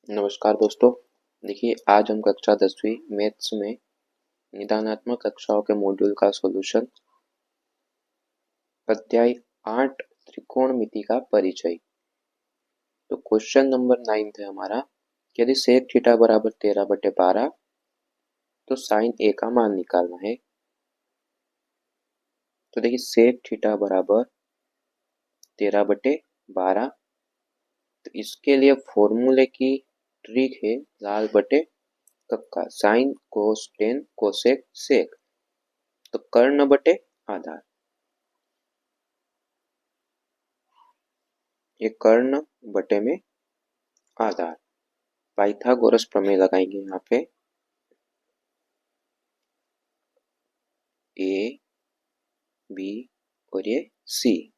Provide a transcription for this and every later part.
नमस्कार दोस्तों। देखिए, आज हम कक्षा 10वीं मैथ्स में निदानात्मक कक्षाओं के मॉड्यूल का सॉल्यूशन अध्याय 8 त्रिकोणमिति का परिचय। तो क्वेश्चन नंबर 9 है हमारा, यदि सेक थीटा बराबर 13/12 तो साइन ए का मान निकालना है। तो देखिए, सेक थीटा बराबर 13/12, तो इसके लिए फॉर्मूले की ट्रिक है लाल बटे कक्का, sine cos tan cosec sec, तो कर्ण बटे आधार। ये कर्ण बटे में आधार, पाइथागोरस प्रमेय लगाएंगे यहाँ पे। ए बी और ये सी।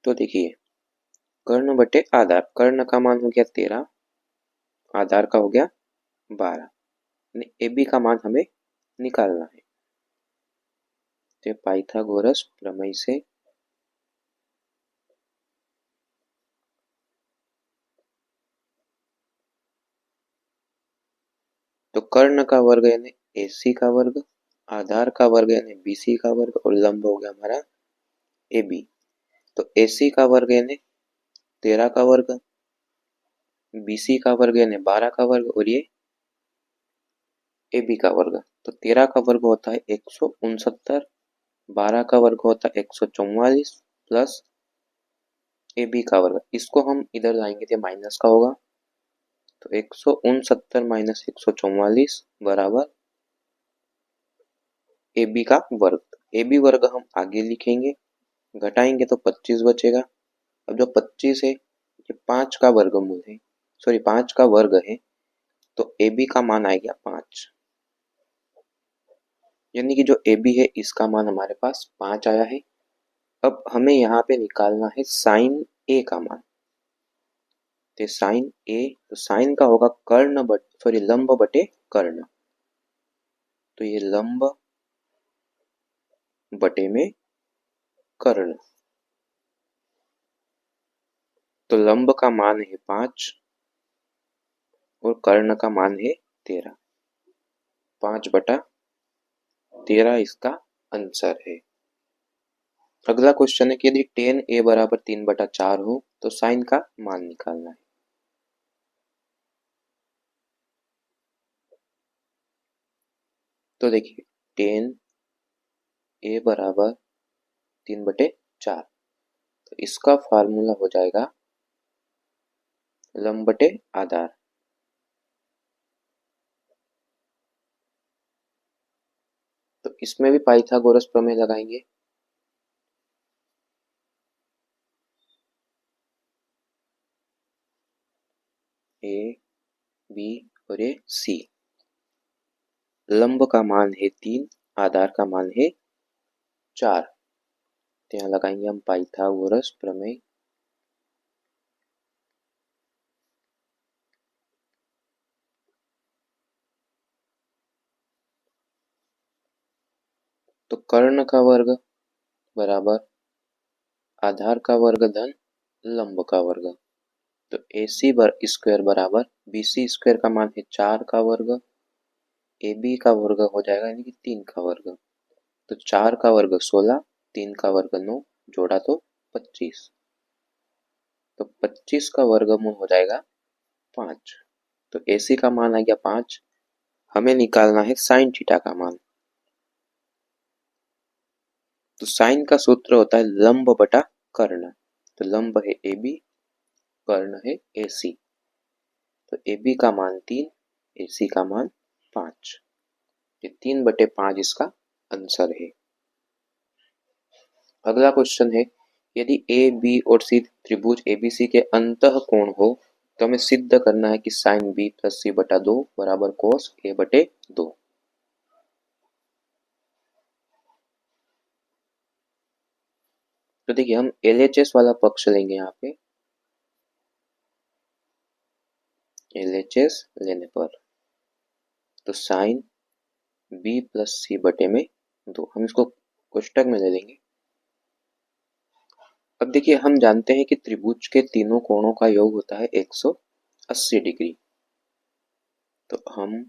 तो देखिए, कर्ण बटे आधार, कर्ण का मान हो गया 13, आधार का हो गया 12, ए बी का मान हमें निकालना है। तो पाइथागोरस प्रमेय से तो कर्ण का वर्ग यानी AC का वर्ग, आधार का वर्ग यानी BC का वर्ग, और लंब हो गया हमारा AB। तो AC का वर्ग यानी 13 का वर्ग, BC का वर्ग यानी 12 का वर्ग, और ये AB का वर्ग। तो 13 का वर्ग होता है 169, 12 का वर्ग होता है 144 प्लस AB का वर्ग। इसको हम इधर लाएंगे तो माइनस का होगा, तो 169 माइनस 144 बराबर AB का वर्ग। AB वर्ग हम आगे लिखेंगे, घटाएंगे तो 25 बचेगा। अब जो 25 है ये 5 का वर्गमूल है, सॉरी 5 का वर्ग है, तो AB का मान आ गया 5, यानी कि जो AB है इसका मान हमारे पास 5 आया है। अब हमें यहाँ पे निकालना है साइन A का मान। तो साइन A, तो साइन का होगा कर्ण बट सॉरी लंब बटे कर्ण, तो ये लंब बटे में कर्ण। तो लंब का मान है 5 और कर्ण का मान है 13, 5/13 इसका आंसर है। अगला क्वेश्चन है कि यदि tan A बराबर 3/4 हो तो साइन का मान निकालना है। तो देखिए, tan A बराबर 3/4, तो इसका फार्मूला हो जाएगा लंब बटे आधार। तो इसमें भी पाइथागोरस प्रमेय लगाएंगे। ए बी और ये सी। लंब का मान है 3, आधार का मान है 4, तो यहाँ लगाएंगे हम पाइथागोरस प्रमेय। तो कर्ण का वर्ग बराबर आधार का वर्ग धन लंब का वर्ग, तो AC स्क्वायर बराबर BC स्क्वायर का मान है 4 का वर्ग, AB का वर्ग हो जाएगा यानी कि 3 का वर्ग। तो 4 का वर्ग 16, 3 का वर्ग 9, जोड़ा तो 25, तो 25 का वर्गमूल हो जाएगा 5। तो AC का मान आ गया 5। हमें निकालना है साइन थीटा का मान। तो साइन का सूत्र होता है लंब बटा कर्ण, तो लंब है AB, कर्ण है AC। तो AB का मान 3, AC का मान 5, ये 3/5 इसका आंसर है। अगला क्वेश्चन है, यदि ए बी और सी त्रिभुज एबीसी के अंतः कोण हो तो हमें सिद्ध करना है कि साइन बी प्लस सी बटा 2 बराबर कोस ए बटे 2। तो देखिए, हम LHS वाला पक्ष लेंगे यहाँ पे। LHS लेने पर तो साइन बी प्लस सी बटे में 2, हम इसको कोष्टक में ले लेंगे। अब देखिए, हम जानते हैं कि त्रिभुज के तीनों कोणों का योग होता है 180 डिग्री। तो हम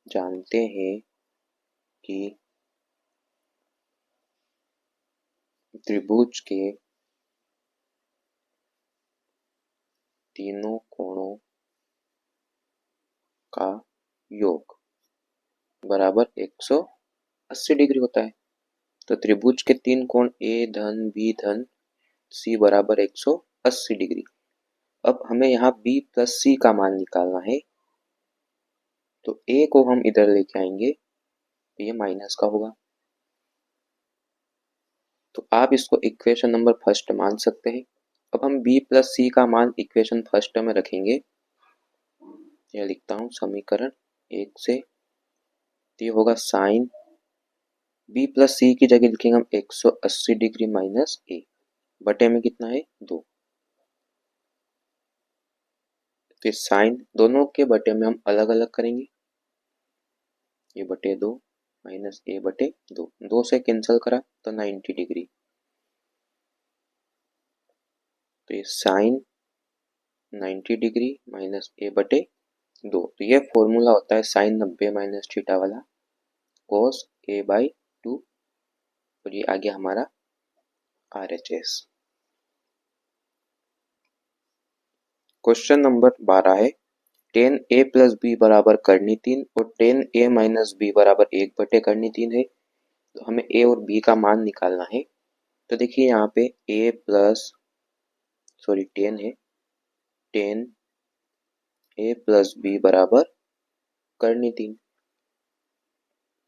जानते हैं कि त्रिभुज के तीनों कोणों का योग बराबर 180 डिग्री होता है। तो त्रिभुज के तीन कोण ए धन बी धन सी बराबर 180 डिग्री। अब हमें यहाँ बी प्लस सी का मान निकालना है। तो ए को हम इधर लेके आएंगे तो ये माइनस का होगा। तो आप इसको इक्वेशन नंबर फर्स्ट मान सकते हैं। अब हम b प्लस सी का मान इक्वेशन फर्स्ट में रखेंगे। यह लिखता हूँ समीकरण 1 से। तो ये होगा साइन b प्लस सी की जगह लिखेंगे हम 180 डिग्री माइनस ए, बटे में कितना है 2। तो साइन दोनों के बटे में हम अलग अलग करेंगे। ये बटे 2 माइनस ए बटे 2, 2 से कैंसिल करा तो 90 डिग्री। तो ये साइन 90 डिग्री माइनस ए बटे 2। तो ये फॉर्मूला होता है साइन 90 माइनस थीटा वाला, cos a बाई 2। और ये आ गया हमारा RHS। क्वेश्चन नंबर 12 है, tan a प्लस बी बराबर करनी 3 और tan a माइनस बी बराबर 1 बटे करनी 3 है। तो हमें a और b का मान निकालना है। तो देखिए यहाँ पे a प्लस tan है, tan a प्लस बी बराबर करनी 3।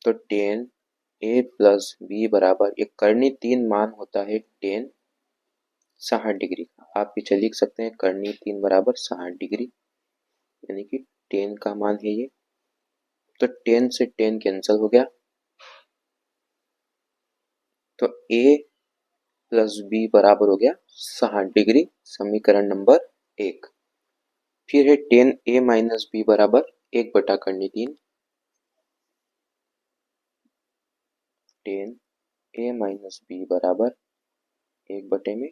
तो tan a प्लस बी बराबर, ये करनी 3 मान होता है tan 60 डिग्री का। आप पीछे लिख सकते हैं करनी 3 बराबर 60 डिग्री, यानी कि tan का मान है ये। तो tan से tan कैंसिल हो गया। तो a प्लस बी बराबर हो गया 60 डिग्री, समीकरण नंबर 1। फिर है tan a माइनस बी बराबर 1 बटा करनी 3। tan a माइनस बी बराबर 1 बटे में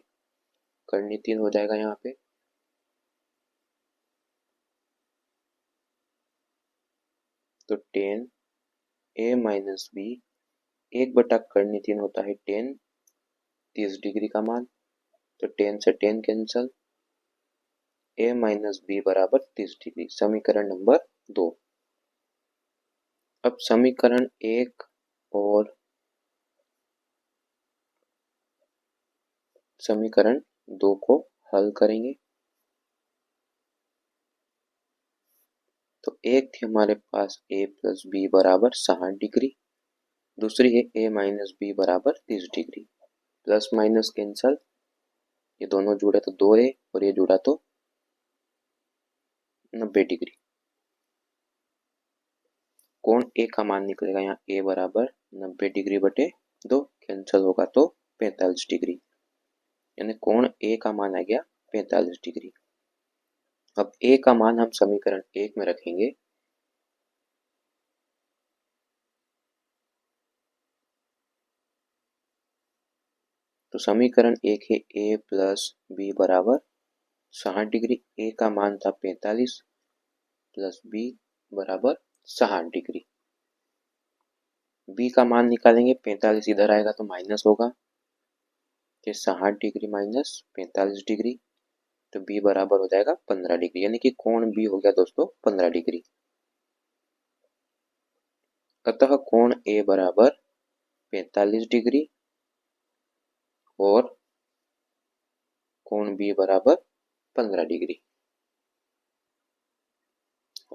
करनी 3 हो जाएगा यहाँ पे। तो tan a माइनस बी 1 बटा करनी 3 होता है tan 30 डिग्री का मान। तो tan से tan cancel, a minus B बराबर 30 डिग्री, समीकरण नंबर 2। अब समीकरण 1 और समीकरण 2 को हल करेंगे। तो एक थी हमारे पास a प्लस बी बराबर 60 डिग्री, दूसरी है a माइनस बी बराबर 30 डिग्री। प्लस माइनस कैंसल, ये दोनों जुड़े तो 2 है और ये जुड़ा तो 90 डिग्री। कोण ए का मान निकलेगा यहाँ a बराबर 90 डिग्री बटे 2, कैंसिल होगा तो 45 डिग्री, यानी कोण ए का मान आ गया 45 डिग्री। अब a का मान हम समीकरण 1 में रखेंगे। तो समीकरण 1 है a प्लस बी बराबर 60 डिग्री, a का मान था 45 प्लस b बराबर 60 डिग्री। b का मान निकालेंगे, 45 इधर आएगा तो माइनस होगा, कि 60 डिग्री माइनस 45 डिग्री। तो b बराबर हो जाएगा 15 डिग्री, यानी कि कोण b हो गया दोस्तों 15 डिग्री। अतः कोण a बराबर 45 डिग्री और कोण b बराबर 15 डिग्री।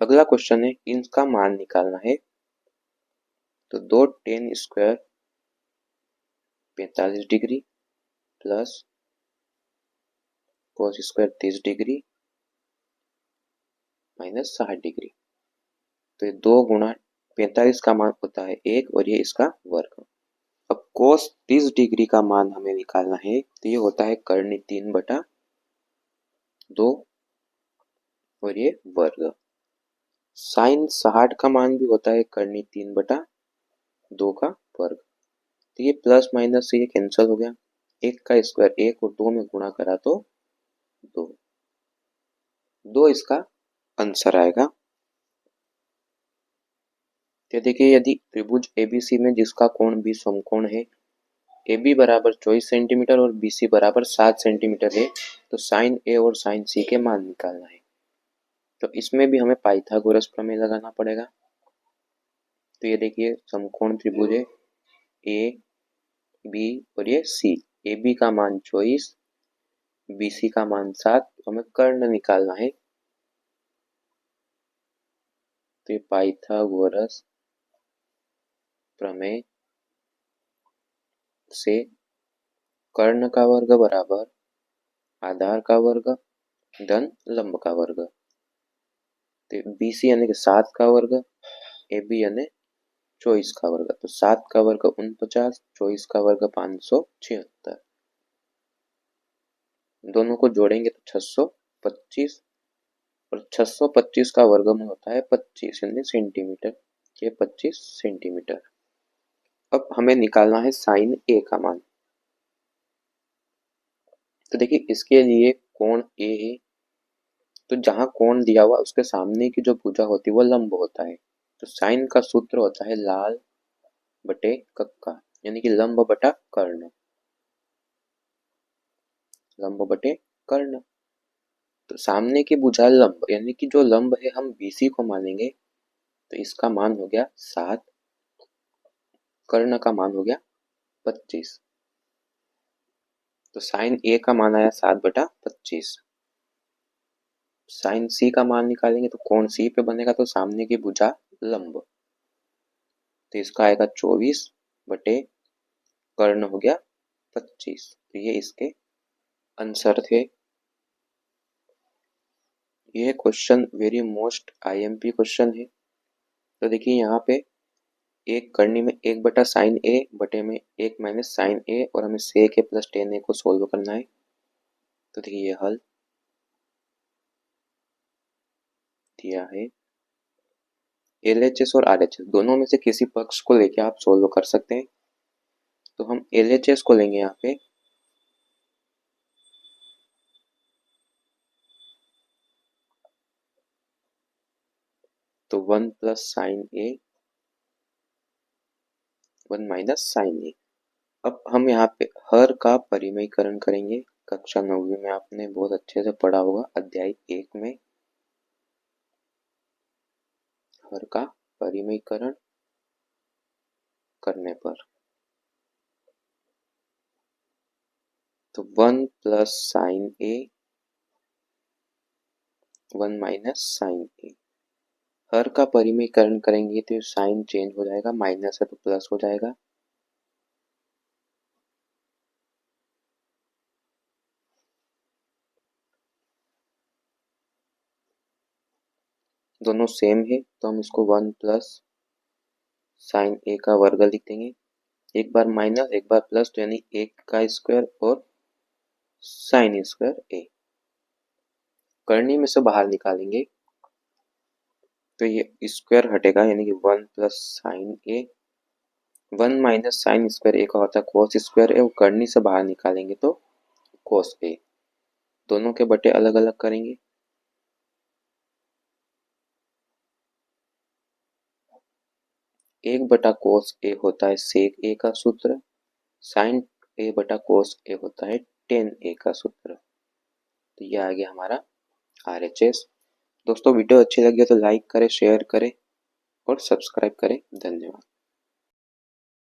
अगला क्वेश्चन है, इनका मान निकालना है। तो 2 tan square 45 degree plus cos square 30 degree minus 60 degree. तो ये 2 गुणा 45 का मान होता है 1 और ये इसका वर्ग। अब cos 30 डिग्री का मान हमें निकालना है। तो ये होता है करनी 3 बटा 2 और ये वर्ग। साइन 60 का मान भी होता है करनी 3 बटा 2 का वर्ग। तो ये प्लस माइनस से ये कैंसिल हो गया, 1 का स्क्वायर 1 और 2 में गुणा करा तो 2 इसका आंसर आएगा। तो देखिए यदि त्रिभुज एबीसी में जिसका कोण भी समकोण है, AB बराबर 24 सेंटीमीटर और BC बराबर 7 सेंटीमीटर है, तो साइन ए और साइन सी के मान निकालना है। तो इसमें भी हमें पाइथागोरस प्रमेय लगाना पड़ेगा। तो ये देखिए समकोण त्रिभुज है ए बी और ये सी, ए बी का मान 24, BC का मान 7, तो हमें कर्ण निकालना है। तो ये पाइथागोरस प्रमेय से कर्ण का वर्ग बराबर आधार का वर्ग धन लंब का वर्ग। तो BC यानी कि 7 का वर्ग, AB यानी 24 का वर्ग। तो 7 का वर्ग 49, 24 का वर्ग 576, दोनों को जोड़ेंगे तो 625 और 625 का वर्गमूल होता है 25 यानी सेंटीमीटर, ये 25 सेंटीमीटर। अब हमें निकालना है साइन ए का मान। तो देखिए इसके लिए कोण ए है, तो जहां कोण दिया हुआ उसके सामने की जो भुजा होती है वो लंब होता है। तो साइन का सूत्र होता है लाल बटे कक्का, यानी कि लंब बटा कर्ण, लंब बटे कर्ण। तो सामने की भुजा लंब यानी कि जो लंब है हम BC को मानेंगे, तो इसका मान हो गया 7, कर्ण का मान हो गया 25। तो साइन ए का मान आया 7/25। साइन सी का मान निकालेंगे तो कोण सी पे बनेगा, तो सामने की भुजा लंब, तो इसका आएगा 24 बटे कर्ण हो गया 25। तो ये इसके आंसर थे। ये question very most IMP question है। तो देखिए यहाँ पे एक करनी में 1/sin A बटे में 1 माइनस साइन ए और हमें sec a plus tan a को सोल्व करना है। तो देखिए ये हल दिया है। LHS और RHS दोनों में से किसी पक्ष को लेके आप सोल्व कर सकते हैं। तो हम LHS को लेंगे यहाँ पे, तो 1 प्लस साइन ए 1 माइनस साइन ए। अब हम यहाँ पे हर का परिमेयकरण करेंगे। कक्षा 9वीं में आपने बहुत अच्छे से पढ़ा होगा अध्याय 1 में, हर का परिमेयकरण करने पर। तो 1 प्लस साइन ए 1 माइनस साइन ए, हर का परिमेयकरण करेंगे तो साइन चेंज हो जाएगा, माइनस है तो प्लस हो जाएगा। दोनों सेम है तो हम इसको 1 प्लस साइन ए का वर्ग लिख देंगे। एक बार माइनस एक बार प्लस, तो यानी 1 का स्क्वायर और साइन स्क्वायर ए। करनी में से बाहर निकालेंगे तो ये स्क्वायर हटेगा, यानी कि 1 प्लस साइन ए, 1 माइनस साइन स्क्वायर ए का होता है कोस स्क्वायर ए, और करनी से बाहर निकालेंगे तो कोस ए। दोनों के बटे अलग अलग करेंगे। एक बटा कोस ए होता है सेक ए का सूत्र, साइन ए बटा कोस ए होता है टेन ए का सूत्र। तो ये आ गया हमारा RHS। दोस्तों वीडियो अच्छी लगी तो लाइक करें, शेयर करें और सब्सक्राइब करें। धन्यवाद।